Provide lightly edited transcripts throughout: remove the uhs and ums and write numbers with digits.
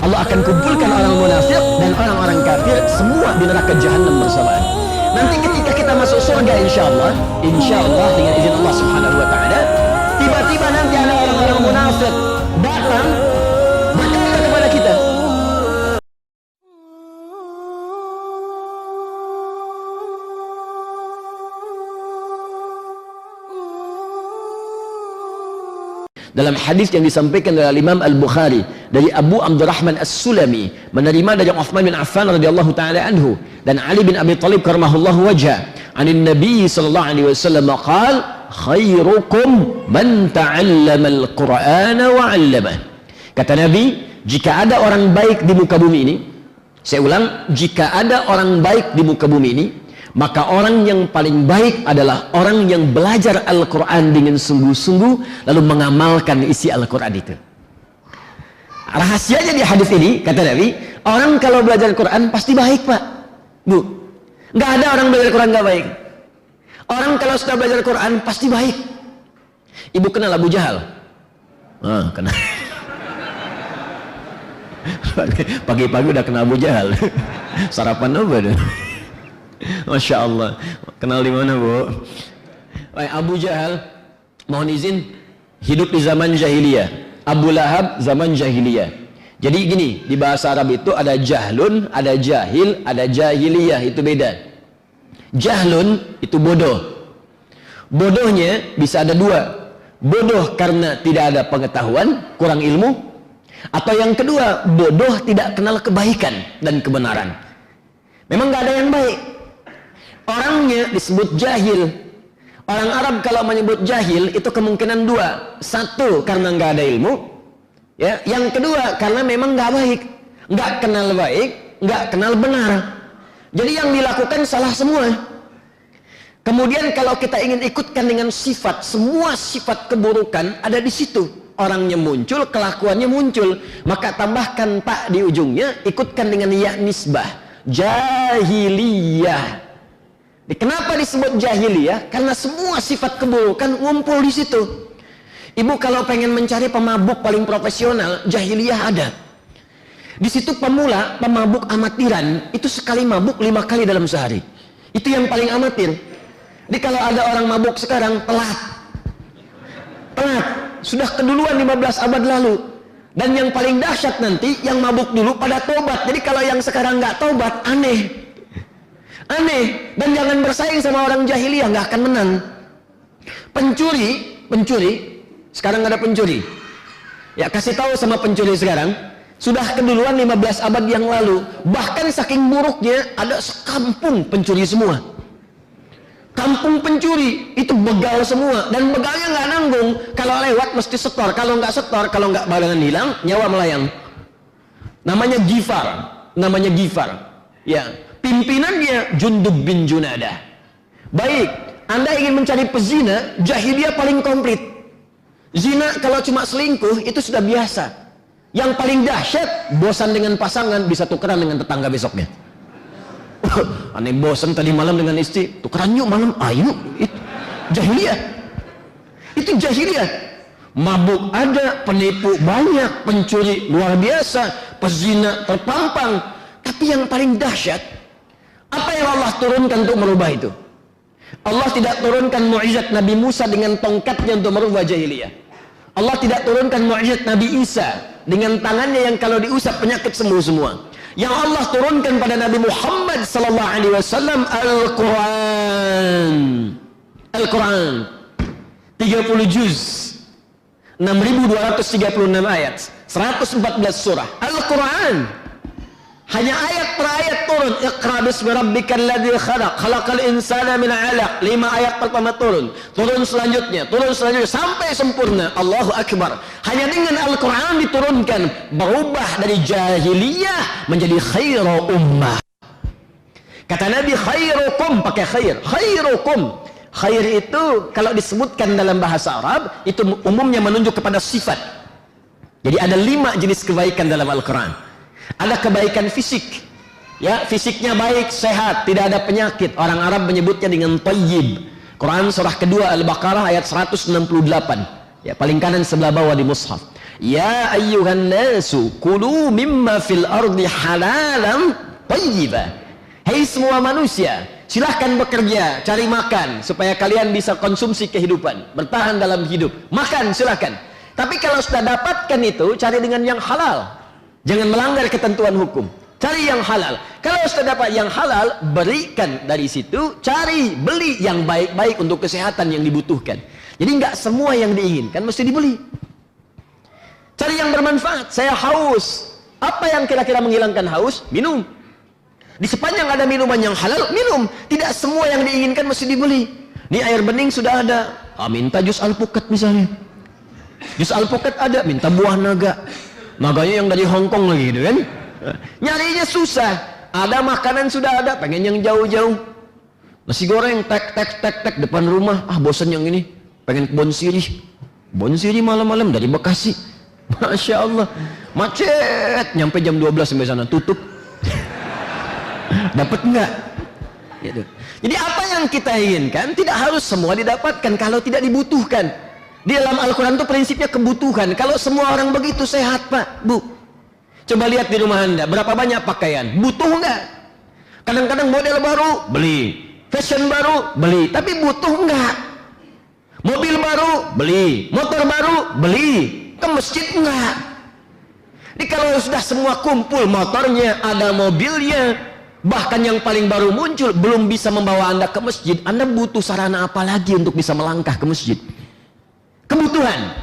Allah akan kumpulkan orang munafik dan orang-orang kafir semua di neraka jahanam bersamaan. Nanti ketika kita masuk surga insyaallah dengan izin Allah Subhanahu wa taala, tiba-tiba nanti ada orang-orang munafik datang berkata kepada kita, dalam hadis yang disampaikan oleh Imam Al-Bukhari dari Abu Abdurrahman As-Sulami, menerima dari Uthman bin Affan radhiyallahu taala anhu dan Ali bin Abi Thalib karramallahu wajha, anin Nabi sallallahu alaihi wasallam qala khairukum man ta'allama al-Qur'ana wa 'allama. Kata Nabi, jika ada orang baik di muka bumi ini, saya ulang, jika ada orang baik di muka bumi ini, maka orang yang paling baik adalah orang yang belajar Al-Quran dengan sungguh-sungguh lalu mengamalkan isi Al-Quran itu. Rahasianya di hadis ini, kata Nabi, orang kalau belajar Al-Quran pasti baik, Pak, Bu. Nggak ada orang belajar Al-Quran nggak baik. Orang kalau sudah belajar Al-Quran pasti baik. Ibu kenal Abu Jahal? Kenal. Pagi-pagi udah kenal Abu Jahal. Sarapan apa deh? Masya Allah. Kenal di mana, Bu? Abu Jahal, mohon izin, hidup di zaman jahiliyah. Abu Lahab zaman jahiliyah. Jadi gini, di bahasa Arab itu ada jahlun, ada jahil, ada jahiliyah, itu beda. Jahlun itu bodoh. Bodohnya bisa ada dua. Bodoh karena tidak ada pengetahuan, kurang ilmu. Atau yang kedua, bodoh tidak kenal kebaikan dan kebenaran. Memang nggak ada yang baik. Orangnya disebut jahil. Orang Arab kalau menyebut jahil itu kemungkinan dua. Satu, karena nggak ada ilmu, ya. Yang kedua, karena memang nggak baik, nggak kenal baik, nggak kenal benar. Jadi yang dilakukan salah semua. Kemudian kalau kita ingin ikutkan dengan sifat, semua sifat keburukan ada di situ. Orangnya muncul, kelakuannya muncul. Maka tambahkan tak di ujungnya, ikutkan dengan ya nisbah, jahiliyah. Kenapa disebut jahiliyah? Karena semua sifat keburukan ngumpul di situ. Ibu kalau pengen mencari pemabuk paling profesional, jahiliyah ada. Di situ pemula, pemabuk amatiran, itu sekali mabuk 5 kali dalam sehari. Itu yang paling amatir. Jadi kalau ada orang mabuk sekarang, telat. Sudah keduluan 15 abad lalu. Dan yang paling dahsyat nanti, yang mabuk dulu pada tobat. Jadi kalau yang sekarang nggak tobat, aneh. Dan jangan bersaing sama orang jahiliyah, nggak akan menang. Pencuri, sekarang ada pencuri. Ya, kasih tahu sama pencuri sekarang, sudah keduluan 15 abad yang lalu. Bahkan saking buruknya, ada sekampung pencuri semua. Kampung pencuri, itu begal semua. Dan begalnya nggak nanggung. Kalau lewat mesti setor, kalau nggak setor, kalau nggak barengan hilang, nyawa melayang. Namanya Gifar. Ya. Pimpinannya Jundub bin Junadah. Baik, Anda ingin mencari pezina, jahiliyah paling komplit. Zina kalau cuma selingkuh itu sudah biasa. Yang paling dahsyat, bosan dengan pasangan bisa tukeran dengan tetangga besoknya. Aneh bosan tadi malam dengan istri, tukeran yuk malam, ayo. Jahiliyah. Itu jahiliyah. Mabuk ada, penipu banyak, pencuri luar biasa, pezina terpampang. Tapi yang paling dahsyat, apa yang Allah turunkan untuk merubah itu? Allah tidak turunkan mukjizat Nabi Musa dengan tongkatnya untuk merubah jahiliyah. Allah tidak turunkan mukjizat Nabi Isa dengan tangannya yang kalau diusap penyakit sembuh semua. Yang Allah turunkan pada Nabi Muhammad sallallahu alaihi wasallam Al-Quran 30 juz, 6.236 ayat, 114 surah. Al-Quran hanya ayat per ayat turun. Iqra bismi rabbikal ladzi khalaq, khalaqal insana min 'alaq. 5 ayat pertama turun selanjutnya sampai sempurna. Allahu akbar. Hanya dengan Al-Qur'an diturunkan, berubah dari jahiliyah menjadi khairu ummah. Kata Nabi, khairukum, pakai khair. Khairukum. Khair itu kalau disebutkan dalam bahasa Arab itu umumnya menunjuk kepada sifat. Jadi ada 5 jenis kebaikan dalam Al-Qur'an. Ada kebaikan fisik, ya, fisiknya baik, sehat, tidak ada penyakit. Orang Arab menyebutnya dengan tayyib. Quran surah kedua Al-Baqarah ayat 168, ya, paling kanan sebelah bawah di mushaf. Ya ayyuhan nasu kulu mimma fil ardi halalan thayyiba. Hei semua manusia, silahkan bekerja, cari makan supaya kalian bisa konsumsi kehidupan, bertahan dalam hidup. Makan silahkan. Tapi kalau sudah dapatkan itu, cari dengan yang halal. Jangan melanggar ketentuan hukum. Cari yang halal. Kalau sudah dapat yang halal, berikan dari situ. Cari, beli yang baik-baik untuk kesehatan yang dibutuhkan. Jadi nggak semua yang diinginkan mesti dibeli. Cari yang bermanfaat. Saya haus. Apa yang kira-kira menghilangkan haus? Minum. Di sepanjang ada minuman yang halal, minum. Tidak semua yang diinginkan mesti dibeli. Ini air bening sudah ada. Minta jus alpukat misalnya. Jus alpukat ada, minta buah naga. Naganya yang dari Hongkong lagi gitu kan. Nyarinya susah. Ada makanan sudah ada, pengen yang jauh-jauh. Nasi goreng tek depan rumah. Bosan yang ini. Pengen bon sirih. Bon sirih malam-malam dari Bekasi. Masya Allah. Macet. Nyampe jam 12 sampai sana, tutup. Dapat enggak? Gitu. Jadi apa yang kita inginkan tidak harus semua didapatkan kalau tidak dibutuhkan. Di dalam Al-Quran itu prinsipnya kebutuhan. Kalau semua orang begitu sehat Pak, Bu. Coba lihat di rumah Anda, berapa banyak pakaian? Butuh enggak? Kadang-kadang model baru, beli. Fashion baru, beli. Tapi butuh enggak? Mobil baru, beli. Motor baru, beli. Ke masjid enggak? Jadi kalau sudah semua kumpul, motornya, ada mobilnya, bahkan yang paling baru muncul, belum bisa membawa Anda ke masjid, Anda butuh sarana apa lagi untuk bisa melangkah ke masjid? Kebutuhan.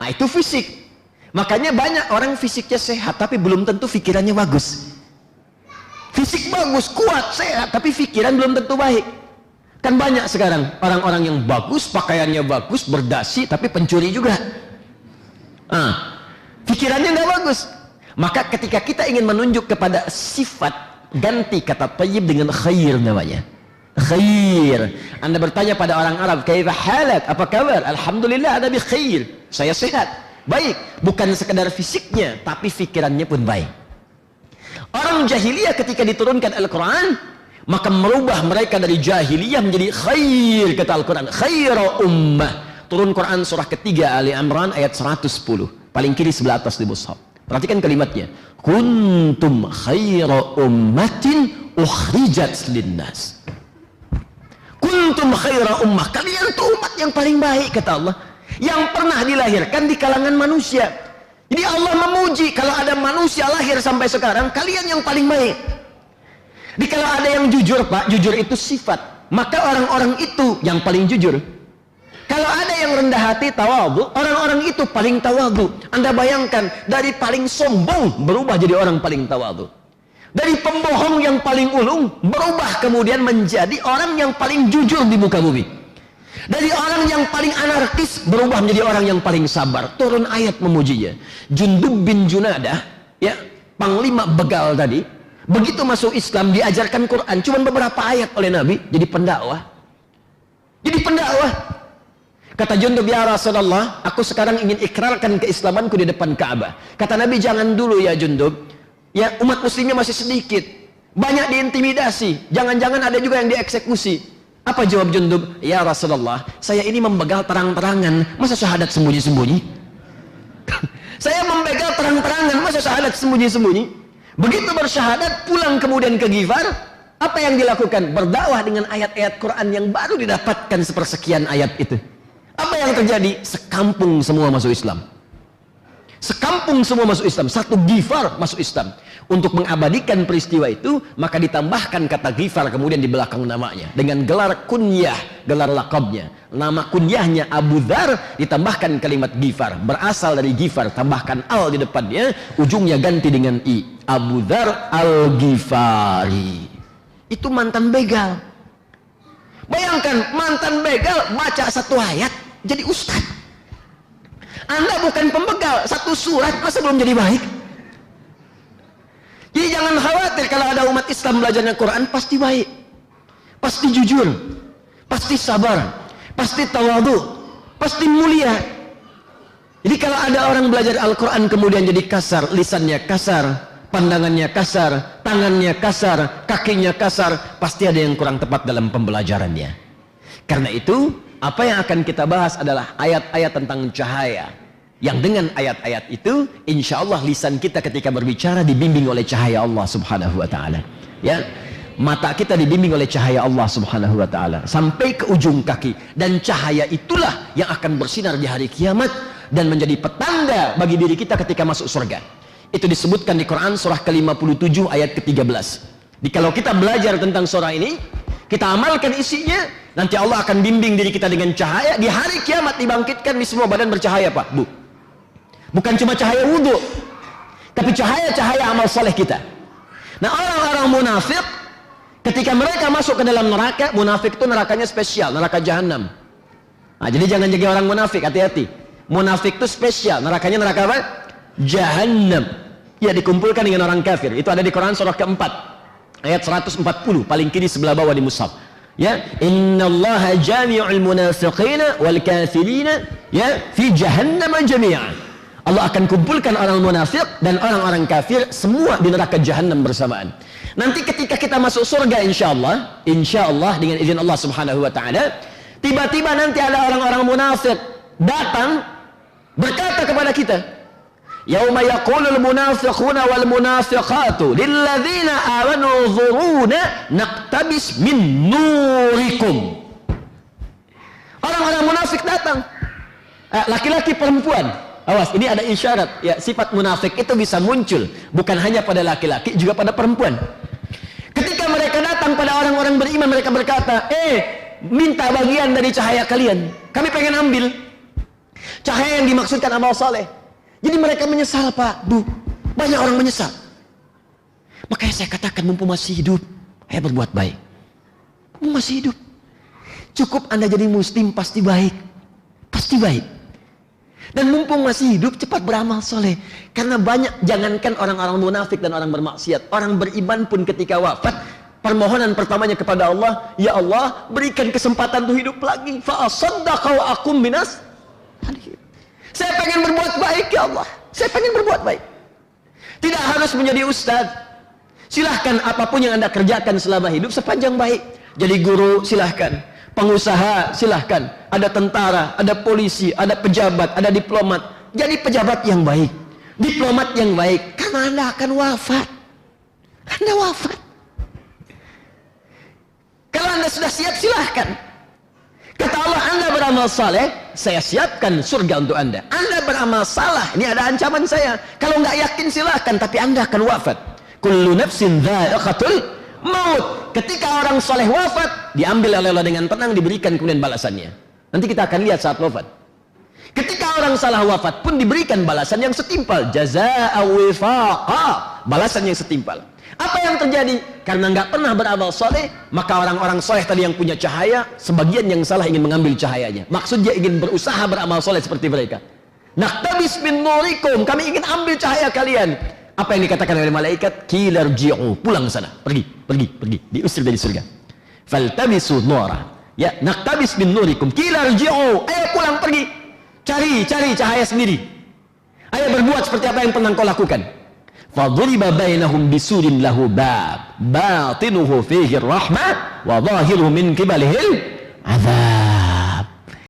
Nah itu fisik. Makanya banyak orang fisiknya sehat tapi belum tentu pikirannya bagus. Fisik bagus, kuat, sehat, tapi pikiran belum tentu baik. Kan banyak sekarang orang-orang yang bagus, pakaiannya bagus, berdasi, tapi pencuri juga. Pikirannya nggak bagus. Maka ketika kita ingin menunjuk kepada sifat, ganti kata thayyib dengan khair namanya. Khair. Anda bertanya pada orang Arab, kaifa halak? Apa kabar? Alhamdulillah ada bi khair. Saya sehat. Baik, bukan sekedar fisiknya, tapi pikirannya pun baik. Orang jahiliyah ketika diturunkan Al-Quran, maka merubah mereka dari jahiliyah menjadi khair, kata Al-Quran. Khairu ummah. Turun Quran surah ketiga Ali Imran ayat 110. Paling kiri sebelah atas di mushaf. Perhatikan kalimatnya. Kuntum khairu ummatin ukhrijat linnas. Kuntum khaira ummah. Kalian tuh umat yang paling baik, kata Allah. Yang pernah dilahirkan di kalangan manusia. Jadi Allah memuji kalau ada manusia lahir sampai sekarang, kalian yang paling baik. Jadi kalau ada yang jujur Pak, jujur itu sifat, maka orang-orang itu yang paling jujur. Kalau ada yang rendah hati, tawadhu, orang-orang itu paling tawadhu. Anda bayangkan, dari paling sombong berubah jadi orang paling tawadhu. Dari pembohong yang paling ulung berubah kemudian menjadi orang yang paling jujur di muka bumi. Dari orang yang paling anarkis berubah menjadi orang yang paling sabar. Turun ayat memujinya. Jundub bin Junadah, ya, panglima begal tadi, begitu masuk Islam diajarkan Quran, cuma beberapa ayat oleh Nabi, jadi pendakwah. Jadi pendakwah. Kata Jundub, ya Rasulullah, aku sekarang ingin ikrarkan keislamanku di depan Ka'bah. Kata Nabi, jangan dulu ya Jundub. Ya, umat muslimnya masih sedikit, banyak diintimidasi, jangan-jangan ada juga yang dieksekusi. Apa jawab Jundub? Ya Rasulullah, saya ini membegal terang-terangan, masa syahadat sembunyi-sembunyi? Saya membegal terang-terangan, masa syahadat sembunyi-sembunyi? Begitu bersyahadat, pulang kemudian ke Ghifar, apa yang dilakukan? Berdakwah dengan ayat-ayat Quran yang baru didapatkan sepersekian ayat itu. Apa yang terjadi? Sekampung semua masuk Islam. Sekampung semua masuk Islam, satu Ghifar masuk Islam. Untuk mengabadikan peristiwa itu, maka ditambahkan kata Ghifar kemudian di belakang namanya dengan gelar kunyah, gelar lakabnya. Nama kunyahnya Abu Dzar, ditambahkan kalimat Ghifar, berasal dari Ghifar, tambahkan al di depannya, ujungnya ganti dengan i. Abu Dzar al-Ghifari. Itu mantan begal. Bayangkan mantan begal baca satu ayat jadi ustaz. Anda bukan pembegal, satu surat masa belum jadi baik? Jadi jangan khawatir kalau ada umat Islam belajarnya Quran pasti baik, pasti jujur, pasti sabar, pasti tawadhu, pasti mulia. Jadi kalau ada orang belajar Al-Quran kemudian jadi kasar, lisannya kasar, pandangannya kasar, tangannya kasar, kakinya kasar, pasti ada yang kurang tepat dalam pembelajarannya. Karena itu, apa yang akan kita bahas adalah ayat-ayat tentang cahaya. Yang dengan ayat-ayat itu, insya Allah lisan kita ketika berbicara dibimbing oleh cahaya Allah subhanahu wa ta'ala. Ya, mata kita dibimbing oleh cahaya Allah subhanahu wa ta'ala sampai ke ujung kaki. Dan cahaya itulah yang akan bersinar di hari kiamat dan menjadi petanda bagi diri kita ketika masuk surga. Itu disebutkan di Quran surah ke-57 ayat ke-13. Kalau kita belajar tentang surah ini, kita amalkan isinya, nanti Allah akan bimbing diri kita dengan cahaya. Di hari kiamat dibangkitkan di semua badan bercahaya, Pak, Bu. Bukan cuma cahaya wudhu, tapi cahaya-cahaya amal soleh kita. Nah, orang-orang munafik ketika mereka masuk ke dalam neraka, munafik itu nerakanya spesial, neraka jahanam. Nah, jadi jangan jadi orang munafik, hati-hati. Munafik itu spesial, nerakanya neraka apa? Jahanam. Ya, dikumpulkan dengan orang kafir. Itu ada di Quran surah keempat ayat 140, paling kiri sebelah bawah di mushaf. Ya, innallaha jami'ul munafiqina wal kafirina ya fi jahannam jami'an. Allah akan kumpulkan orang munafik dan orang-orang kafir semua di neraka jahanam bersamaan. Nanti ketika kita masuk surga insya Allah dengan izin Allah subhanahu wa ta'ala, tiba-tiba nanti ada orang-orang munafik datang berkata kepada kita, yauma yaqulul munafiquna wal munafiqatu lilladzina amanu dhuruna naqtabis min nurikum. Orang-orang munafik datang, laki-laki perempuan. Awas, ini ada isyarat. Ya, sifat munafik itu bisa muncul bukan hanya pada laki-laki, juga pada perempuan. Ketika mereka datang pada orang-orang beriman, mereka berkata, minta bagian dari cahaya kalian. Kami pengen ambil. Cahaya yang dimaksudkan amal saleh. Jadi mereka menyesal, Pak, Bu. Banyak orang menyesal. Makanya saya katakan, mumpung masih hidup, ayo berbuat baik. Mumpung masih hidup. Cukup Anda jadi muslim, pasti baik. Pasti baik. Dan mumpung masih hidup, cepat beramal soleh. Karena banyak, jangankan orang-orang munafik dan orang bermaksiat, orang beriman pun ketika wafat, permohonan pertamanya kepada Allah, ya Allah, berikan kesempatan untuk hidup lagi. Fa'asaddaqa wa akum minas. Saya pengen berbuat baik, ya Allah. Saya pengen berbuat baik. Tidak harus menjadi ustaz. Silahkan apapun yang Anda kerjakan selama hidup sepanjang baik. Jadi guru, silahkan. Pengusaha, silahkan. Ada tentara, ada polisi, ada pejabat, ada diplomat. Jadi pejabat yang baik, diplomat yang baik, karena Anda akan wafat. Anda wafat. Kalau Anda sudah siap, silahkan. Kata Allah, Anda beramal saleh, saya siapkan surga untuk Anda. Anda beramal salah, ini ada ancaman saya. Kalau nggak yakin, silahkan, tapi Anda akan wafat. Kullu nafsin dha'iqatul maut. Ketika orang soleh wafat, diambil oleh Allah dengan tenang, diberikan kemudian balasannya. Nanti kita akan lihat saat wafat. Ketika orang salah wafat pun diberikan balasan yang setimpal, jazaa'a wifaqa, balasan yang setimpal. Apa yang terjadi? Karena nggak pernah beramal soleh, maka orang-orang soleh tadi yang punya cahaya, sebagian yang salah ingin mengambil cahayanya. Maksudnya ingin berusaha beramal soleh seperti mereka. Naqtabis min nurikum, kami ingin ambil cahaya kalian. Apa yang dikatakan oleh malaikat? Kilarji'u, pulang sana, pergi, diusir dari surga. Faltabisu nura, ya, naqtabis min nurikum, kilarji'u, ayo pulang, pergi, cari cahaya sendiri. Ayo berbuat seperti apa yang pernah kau lakukan. Fadhuriba bainahum bisurin lahu bab, batinuhu fihi rahmah, wa zahiruhu min qibalihil azab.